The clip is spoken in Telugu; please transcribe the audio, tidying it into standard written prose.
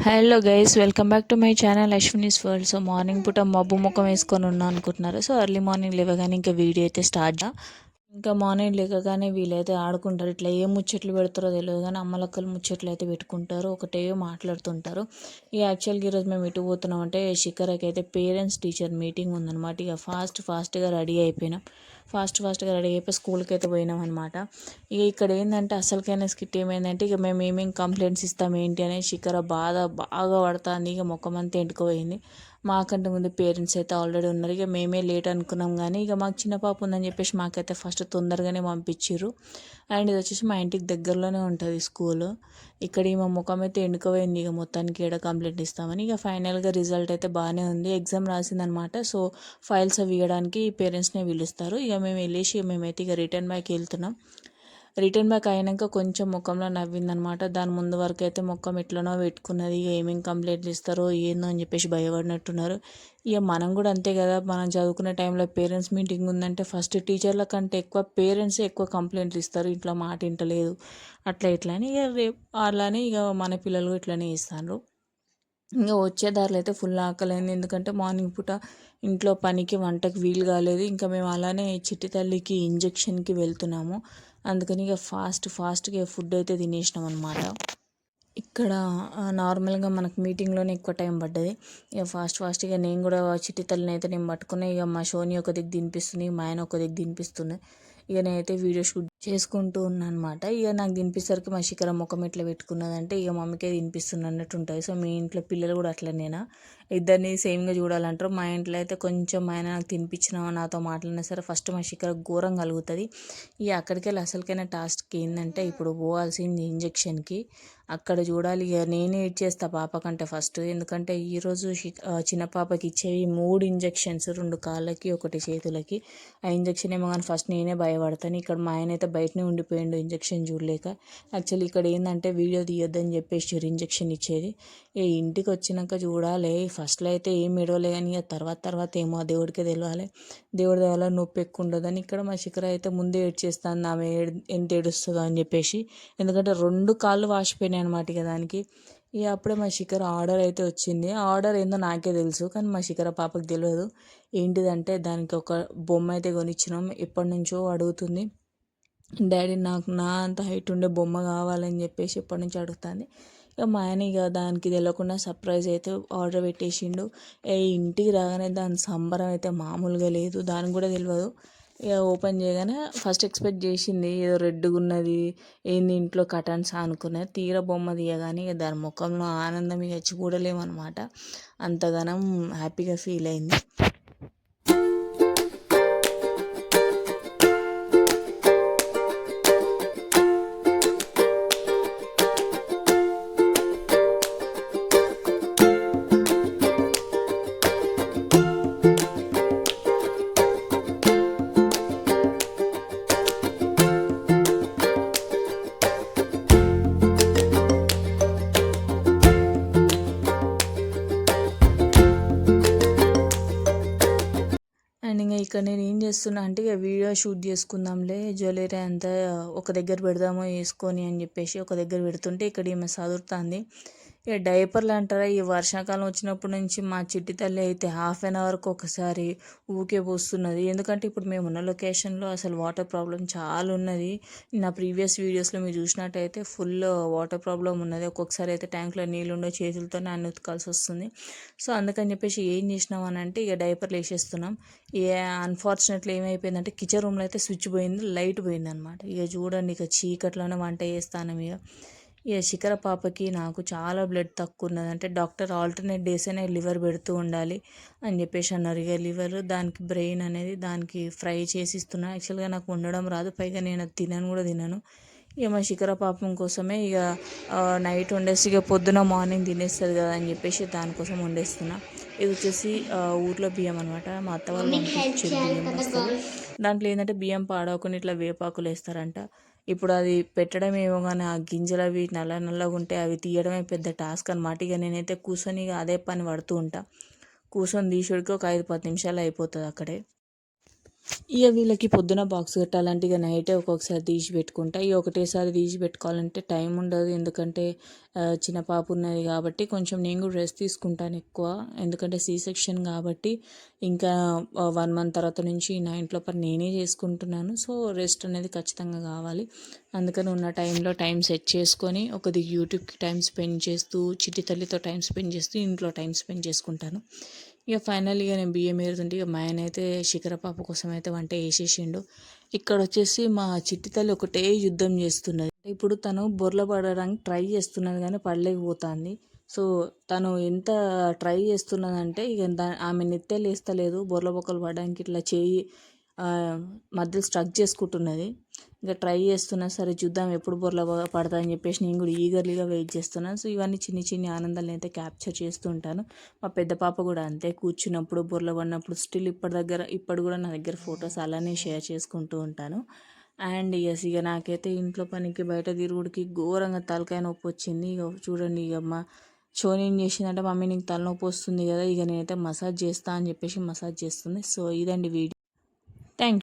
Hello guys, welcome back to my channel Ashwini's world. So morning పూట మబ్బు ముఖం వేసుకొని ఉన్నా అనుకుంటున్నారు. సో ఎర్లీ మార్నింగ్ లేవగానే ఇంకా వీడియో అయితే స్టార్ట్. ఇంకా మార్నింగ్ లేకగానే వీళ్ళైతే ఆడుకుంటారు. ఇట్లా ఏ ముచ్చట్లు పెడతారో తెలియదు కానీ అమ్మలక్కలు ముచ్చట్లు అయితే పెట్టుకుంటారు, ఒకటే మాట్లాడుతుంటారు. ఇక యాక్చువల్గా ఈరోజు మేము ఎటు పోతున్నాం అంటే శిఖరకి అయితే పేరెంట్స్ టీచర్ మీటింగ్ ఉందన్నమాట. ఇక ఫాస్ట్గా రెడీ అయిపోయినాం. ఫాస్ట్గా రెడీ అయిపోయి స్కూల్కి అయితే పోయినాం అనమాట. ఇక ఇక్కడ ఏంటంటే అసలుకైనా స్కిట్ ఏమైందంటే ఇక మేము ఏమేమి కంప్లైంట్స్ ఇస్తాం ఏంటి అనేది శిఖర బాగా పడుతుంది. ఇక ముఖమంతా ఎంటుకుపోయింది. మాకంటే ముందు పేరెంట్స్ అయితే ఆల్రెడీ ఉన్నారు. ఇక మేమే లేట్ అనుకున్నాం కానీ ఇక మాకు చిన్న పాప ఉందని చెప్పేసి మాకైతే ఫస్ట్ తొందరగానే పంపించారు. అండ్ ఇది వచ్చేసి మా ఇంటికి దగ్గరలోనే ఉంటుంది స్కూల్. ఇక్కడ మా ముఖం అయితే ఎండుకుపోయింది. ఇక మొత్తానికి ఏడ కంప్లైంట్ ఇస్తామని ఇక ఫైనల్గా రిజల్ట్ అయితే బాగానే ఉంది. ఎగ్జామ్ రాసిందనమాట. సో ఫైల్స్ అవి ఇవ్వడానికి పేరెంట్స్నే పిలుస్తారు. ఇక మేము వెళ్ళేసి మేమైతే ఇక రిటర్న్ బ్యాక్ వెళ్తున్నాం. రిటర్న్ బ్యాక్ అయినాక కొంచెం ముఖంలో నవ్విందనమాట. దాని ముందు వరకు అయితే ముఖం ఎట్లనో పెట్టుకున్నది. ఇక ఏమేమి కంప్లైంట్లు ఇస్తారో ఏందో అని చెప్పేసి భయపడినట్టున్నారు. ఇక మనం కూడా అంతే కదా, మనం చదువుకునే టైంలో పేరెంట్స్ మీటింగ్ ఉందంటే ఫస్ట్ టీచర్ల కంటే ఎక్కువ పేరెంట్సే ఎక్కువ కంప్లైంట్లు ఇస్తారు. ఇట్లా మాట వింటలేదు అట్లా ఇట్లా అని. ఇక రేపు అలానే ఇక మన పిల్లలు ఇట్లనే ఇస్తారు. ఇంకా వచ్చే దారిలో అయితే ఫుల్ ఆకలైంది. ఎందుకంటే మార్నింగ్ పూట ఇంట్లో పనికి వంటకి వీలు కాలేదు. ఇంకా మేము అలానే చిట్టి తల్లికి ఇంజెక్షన్కి వెళ్తున్నాము. అందుకని ఇక ఫాస్ట్గా ఫుడ్ అయితే తినేసినాం అనమాట. ఇక్కడ నార్మల్గా మనకు మీటింగ్లోనే ఎక్కువ టైం పడ్డది. ఇక ఫాస్ట్గా నేను కూడా చిట్టి తల్లిని అయితే నేను పట్టుకున్నా. ఇక మా షోని ఒక దిక్కు తినిపిస్తుంది, మా ఆయన ఒక దిక్కు తినిపిస్తుంది. ఇక నేనైతే వీడియో షూట్ చేసుకుంటూ ఉన్నాను అనమాట. ఇక నాకు తినిపిసరికి మా శిఖర ముఖం ఎట్లా పెట్టుకున్నదంటే ఇక మమ్మీకే తినిపిస్తుంది అన్నట్టు ఉంటుంది. సో మీ ఇంట్లో పిల్లలు కూడా అట్లనేనా? ఇద్దరిని సేమ్గా చూడాలంటారు. మా ఇంట్లో అయితే కొంచెం మా ఆయన నాకు తినిపించినామా నాతో మాట్లాడినా సరే ఫస్ట్ మా శిఖర ఘోరం కలుగుతుంది. ఇక అక్కడికి వెళ్ళి అసలుకైనా టాస్క్ ఏంటంటే ఇప్పుడు పోవాల్సింది ఇంజెక్షన్కి. అక్కడ చూడాలి. ఇక నేనే ఇచ్చేస్తా పాప కంటే ఫస్ట్. ఎందుకంటే ఈరోజు చిన్న పాపకి ఇచ్చేవి 3 ఇంజెక్షన్స్, 2 కాళ్ళకి 1 చేతులకి. ఆ ఇంజెక్షన్ ఏమో కానీ ఫస్ట్ నేనే భయపడతాను. ఇక్కడ మా ఆయన అయితే బయటనే ఉండిపోయిండు ఇంజెక్షన్ చూడలేక. యాక్చువల్లీ ఇక్కడ ఏంటంటే వీడియో తీయొద్దని చెప్పేసి ఇంజెక్షన్ ఇచ్చేది. ఇంటికి వచ్చినాక చూడాలి. ఫస్ట్లో అయితే ఏం ఏడవలే కానీ తర్వాత ఏమో దేవుడికే తెలియాలి. దేవుడి వల్ల నొప్పి ఎక్కువ ఉండదని ఇక్కడ మా శిఖర అయితే ముందే ఏడ్చేస్తాను ఆమె ఎంత ఏడుస్తుందో అని చెప్పేసి. ఎందుకంటే 2 కాళ్ళు వాసిపోయినాయి అనమాట ఇక దానికి. ఇక అప్పుడే మా శిఖర ఆర్డర్ అయితే వచ్చింది. ఆ ఆర్డర్ ఏందో నాకే తెలుసు కానీ మా శిఖర పాపకు తెలియదు. ఏంటిదంటే దానికి ఒక బొమ్మ అయితే కొనిచ్చినాం. ఎప్పటి నుంచో అడుగుతుంది, డాడీ నాకు నా అంత హైట్ ఉండే బొమ్మ కావాలని చెప్పేసి ఎప్పటి నుంచి అడుగుతుంది. ఇక మా ఆయన ఇక దానికి తెలియకుండా సర్ప్రైజ్ అయితే ఆర్డర్ పెట్టేసిండు. ఇంటికి రాగానే దాని సంబరం అయితే మామూలుగా లేదు. దానికి కూడా తెలియదు. ఇక ఓపెన్ చేయగానే ఫస్ట్ ఎక్స్పెక్ట్ చేసింది ఏదో రెడ్గా ఉన్నది, ఏంది ఇంట్లో కటన్స్ అనుకున్నది. తీర బొమ్మ తీయగానే ఇక దాని ముఖంలో ఆనందం ఇక చూడలేమన్నమాట. అంతగానం హ్యాపీగా ఫీల్ అయింది. అండ్ ఇంకా ఇక్కడ నేను ఏం చేస్తున్నా అంటే ఇక వీడియో షూట్ చేసుకుందాంలే, జ్యువెలరీ అంతా ఒక దగ్గర పెడదామో వేసుకొని అని చెప్పేసి ఒక దగ్గర పెడుతుంటే ఇక్కడ ఈమె చదువుతుంది. ఇక డైపర్లు అంటారా, ఈ వర్షాకాలం వచ్చినప్పటి నుంచి మా చిట్టి తల్లి అయితే ½ ఒకసారి ఊకే పోస్తున్నది. ఎందుకంటే ఇప్పుడు మేము ఉన్న లొకేషన్లో అసలు వాటర్ ప్రాబ్లం చాలా ఉన్నది. నా ప్రీవియస్ వీడియోస్లో మీరు చూసినట్టయితే ఫుల్ వాటర్ ప్రాబ్లం ఉన్నది. ఒక్కొక్కసారి అయితే ట్యాంక్లో నీళ్ళు ఉండో చేతులతోనే అన్ని ఉతకాల్సి వస్తుంది. సో అందుకని చెప్పేసి ఏం చేసినాం అని అంటే ఇక డైపర్లు వేసేస్తున్నాం. అన్ఫార్చునేట్లీ ఏమైపోయిందంటే కిచెన్ రూమ్లో అయితే స్విచ్ పోయింది, లైట్ పోయింది అనమాట. ఇక చూడండి, ఇక చీకట్లోనే వంట చేస్తాను. ఇక శిఖర పాపకి నాకు చాలా బ్లడ్ తక్కువ ఉన్నది. అంటే డాక్టర్ ఆల్టర్నేట్ డేస్ అయినా లివర్ పెడుతూ ఉండాలి అని చెప్పేసి అన్నారు. ఇక లివర్ దానికి బ్రెయిన్ అనేది దానికి ఫ్రై చేసి ఇస్తున్నా. యాక్చువల్గా నాకు వండడం రాదు, పైగా నేను అది తినను. ఇక మా శిఖర పాపం కోసమే ఇక నైట్ వండేసి ఇక పొద్దున మార్నింగ్ తినేస్తుంది కదా అని చెప్పేసి దానికోసం వండేస్తున్నా. ఇది వచ్చేసి ఊర్లో బియ్యం అనమాట. మా అత్త వాళ్ళు పంపించారు బియ్యం వస్తుంది. దాంట్లో ఏంటంటే బియ్యం పాడవకుండా ఇట్లా వేపాకులు వేస్తారంట. ఇప్పుడు అది పెట్టడం ఏమో కానీ ఆ గింజలు అవి నల్లగా ఉంటే అవి తీయడమే పెద్ద టాస్క్ అనమాట. ఇక నేనైతే కూర్చొని ఇక అదే పని పడుతూ ఉంటా. కూర్చొని తీసుడికి ఒక 5-10 నిమిషాలు అయిపోతుంది అక్కడే. ఇక వీళ్ళకి పొద్దున బాక్స్ కట్టాలంటే ఇక నైటే ఒక్కొక్కసారి తీసి పెట్టుకుంటా. ఇక ఒకటేసారి తీసి పెట్టుకోవాలంటే టైం ఉండదు. ఎందుకంటే చిన్న పాప ఉన్నది కాబట్టి కొంచెం నేను కూడా రెస్ట్ తీసుకుంటాను ఎక్కువ. ఎందుకంటే సి సెక్షన్ కాబట్టి ఇంకా 1 మంత్ తర్వాత నుంచి నా ఇంట్లో పని నేనే చేసుకుంటున్నాను. సో రెస్ట్ అనేది ఖచ్చితంగా కావాలి. అందుకని ఉన్న టైంలో టైం సెట్ చేసుకొని ఒకది యూట్యూబ్కి టైం స్పెండ్ చేస్తూ, చిట్టి తల్లితో టైం స్పెండ్ చేస్తూ, ఇంట్లో టైం స్పెండ్ చేసుకుంటాను. ఇక ఫైనల్గా నేను బియ్యం ఏరుతుంటే ఇక మా ఆయన అయితే శిఖర పాప కోసం అయితే వంట వేసేసిండు. ఇక్కడ వచ్చేసి మా చిట్టి తల్లి ఒకటే యుద్ధం చేస్తున్నది. ఇప్పుడు తను బొర్ల పడడానికి ట్రై చేస్తున్నది కానీ పడలేకపోతుంది. సో తను ఎంత ట్రై చేస్తున్నదంటే ఇక ఆమె నెత్తెలు వేస్తలేదు, బొర్ల బొక్కలు పడడానికి ఇట్లా చేయి మధ్యలో స్ట్రక్ చేసుకుంటున్నది. ఇంకా ట్రై చేస్తున్నా, సరే చూద్దాం ఎప్పుడు బొర్ల పడతా అని చెప్పేసి నేను కూడా ఈగర్లీగా వెయిట్ చేస్తున్నాను. సో ఇవన్నీ చిన్ని చిన్ని ఆనందాలను అయితే క్యాప్చర్ చేస్తూ ఉంటాను. మా పెద్ద పాప కూడా అంతే, కూర్చున్నప్పుడు బొర్ల పడినప్పుడు స్టిల్ ఇప్పుడు కూడా నా దగ్గర ఫొటోస్ అలానే షేర్ చేసుకుంటూ ఉంటాను. అండ్ ఇక నాకైతే ఇంట్లో పనికి బయట తిరుగుడికి ఘోరంగా తలకాయ నొప్పి వచ్చింది. ఇక చూడండి, ఇక మా షోని ఏం చేసిందంటే, మమ్మీ నీకు తలనొప్పి వస్తుంది కదా, ఇక నేనైతే మసాజ్ చేస్తా అని చెప్పేసి మసాజ్ చేస్తుంది. సో ఇదండి వీడియో.